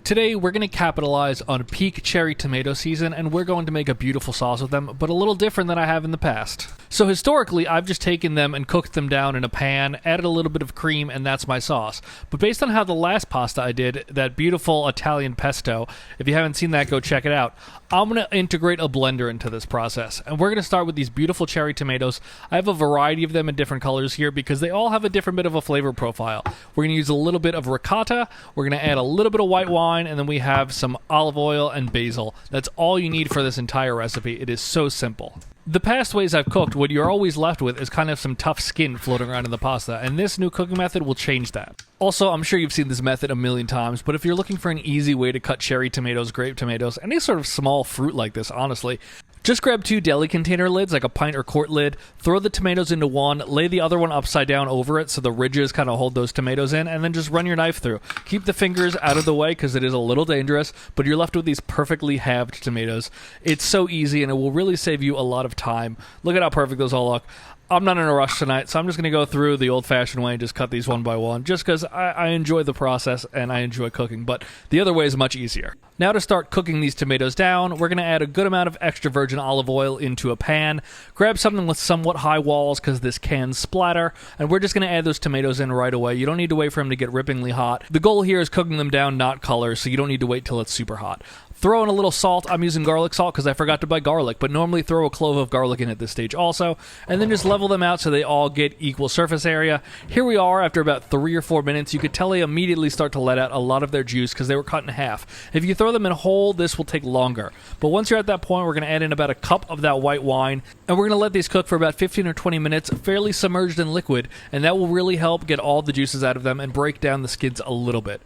Today, we're going to capitalize on peak cherry tomato season, and we're going to make a beautiful sauce with them, but a little different than I have in the past. So historically, I've just taken them and cooked them down in a pan, added a little bit of cream, and that's my sauce. But based on how the last pasta I did, that beautiful Italian pesto, if you haven't seen that, go check it out. I'm going to integrate a blender into this process, and we're going to start with these beautiful cherry tomatoes. I have a variety of them in different colors here because they all have a different bit of a flavor profile. We're going to use a little bit of ricotta, we're going to add a little bit of white wine, and then we have some olive oil and basil. That's all you need for this entire recipe. It is so simple. The past ways I've cooked, what you're always left with is kind of some tough skin floating around in the pasta, and this new cooking method will change that. Also, I'm sure you've seen this method a million times, but if you're looking for an easy way to cut cherry tomatoes, grape tomatoes, any sort of small fruit like this, honestly, just grab 2 deli container lids, like a pint or quart lid, throw the tomatoes into one, lay the other one upside down over it so the ridges kind of hold those tomatoes in, and then just run your knife through. Keep the fingers out of the way because it is a little dangerous, but you're left with these perfectly halved tomatoes. It's so easy, and it will really save you a lot of time. Look at how perfect those all look. I'm not in a rush tonight, so I'm just going to go through the old-fashioned way and just cut these one by one, just because I enjoy the process and I enjoy cooking, but the other way is much easier. Now to start cooking these tomatoes down, we're going to add a good amount of extra virgin olive oil into a pan. Grab something with somewhat high walls because this can splatter, and we're just going to add those tomatoes in right away. You don't need to wait for them to get ripplingly hot. The goal here is cooking them down, not color, so you don't need to wait till it's super hot. Throw in a little salt. I'm using garlic salt because I forgot to buy garlic, but normally throw a clove of garlic in at this stage also, and then just level them out so they all get equal surface area. Here we are after about 3 or 4 minutes. You could tell they immediately start to let out a lot of their juice because they were cut in half. If you throw them in whole, this will take longer. But once you're at that point, we're going to add in about a cup of that white wine, and we're going to let these cook for about 15 or 20 minutes, fairly submerged in liquid, and that will really help get all the juices out of them and break down the skids a little bit.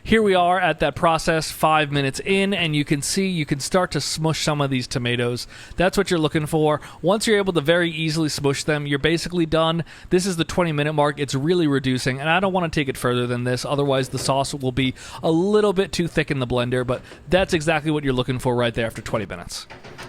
Here we are at that process 5 minutes in, and you can see you can start to smush some of these tomatoes. That's what you're looking for. Once you're able to very easily smush them, you're basically done. This is the 20-minute mark. It's really reducing, and I don't want to take it further than this. Otherwise, the sauce will be a little bit too thick in the blender, but that's exactly what you're looking for right there after 20 minutes.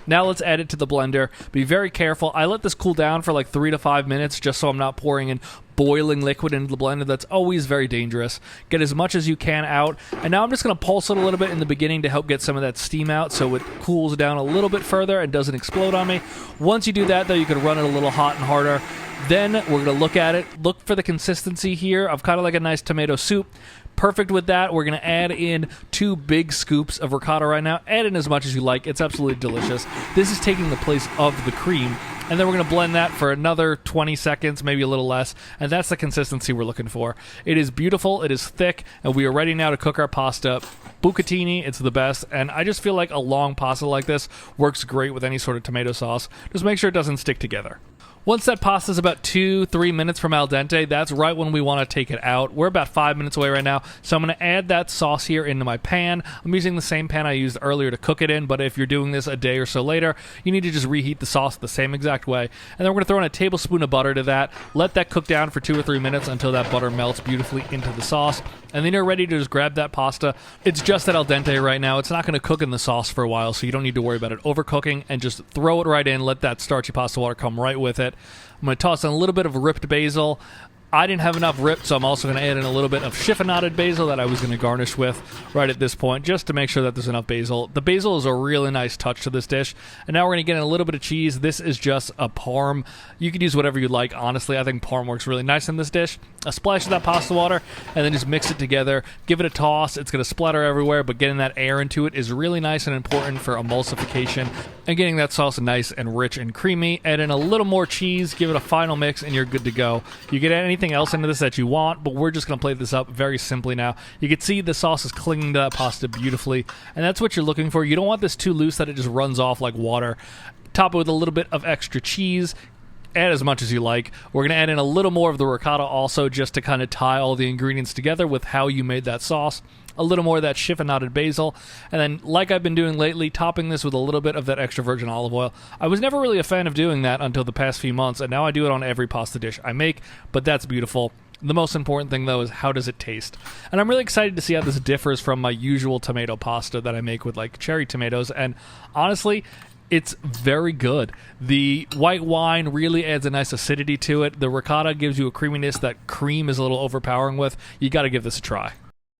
Now let's add it to the blender. Be very careful. I let this cool down for like 3 to 5 minutes just so I'm not pouring in boiling liquid into the blender. That's always very dangerous. Get as much as you can out. And now I'm just going to pulse it a little bit in the beginning to help get some of that steam out so it cools down a little bit further and doesn't explode on me. Once you do that, though, you can run it a little hot and harder. Then we're going to look at it. Look for the consistency here of kind of like a nice tomato soup. Perfect with that. We're going to add in 2 big scoops of ricotta right now. Add in as much as you like. It's absolutely delicious. This is taking the place of the cream. And then we're going to blend that for another 20 seconds, maybe a little less, and that's the consistency we're looking for. It is beautiful, it is thick, and we are ready now to cook our pasta. Bucatini, it's the best, and I just feel like a long pasta like this works great with any sort of tomato sauce. Just make sure it doesn't stick together. Once that pasta is about 2-3 minutes from al dente, that's right when we want to take it out. We're about 5 minutes away right now, so I'm going to add that sauce here into my pan. I'm using the same pan I used earlier to cook it in, but if you're doing this a day or so later, you need to just reheat the sauce the same exact way. And then we're going to throw in a tablespoon of butter to that. Let that cook down for 2 or 3 minutes until that butter melts beautifully into the sauce. And then you're ready to just grab that pasta. It's just at al dente right now. It's not going to cook in the sauce for a while, so you don't need to worry about it overcooking, and just throw it right in. Let that starchy pasta water come right with it. I'm going to toss in a little bit of ripped basil. I didn't have enough ripped, so I'm also going to add in a little bit of chiffonaded basil that I was going to garnish with right at this point, just to make sure that there's enough basil. The basil is a really nice touch to this dish. And now we're going to get in a little bit of cheese. This is just a parm. You could use whatever you like, honestly. I think parm works really nice in this dish. A splash of that pasta water, and then just mix it together. Give it a toss. It's going to splatter everywhere, but getting that air into it is really nice and important for emulsification and getting that sauce nice and rich and creamy. Add in a little more cheese, give it a final mix, and you're good to go. You can add anything else into this that you want, but we're just going to plate this up very simply now. You can see the sauce is clinging to that pasta beautifully, and that's what you're looking for. You don't want this too loose that it just runs off like water. Top it with a little bit of extra cheese. Add as much as you like. We're going to add in a little more of the ricotta also, just to kind of tie all the ingredients together with how you made that sauce. A little more of that chiffonaded basil, and then, like I've been doing lately, topping this with a little bit of that extra virgin olive oil. I was never really a fan of doing that until the past few months, and now I do it on every pasta dish I make, but that's beautiful. The most important thing, though, is how does it taste? And I'm really excited to see how this differs from my usual tomato pasta that I make with, like, cherry tomatoes, and honestly, it's very good. The white wine really adds a nice acidity to it. The ricotta gives you a creaminess that cream is a little overpowering with. You got to give this a try.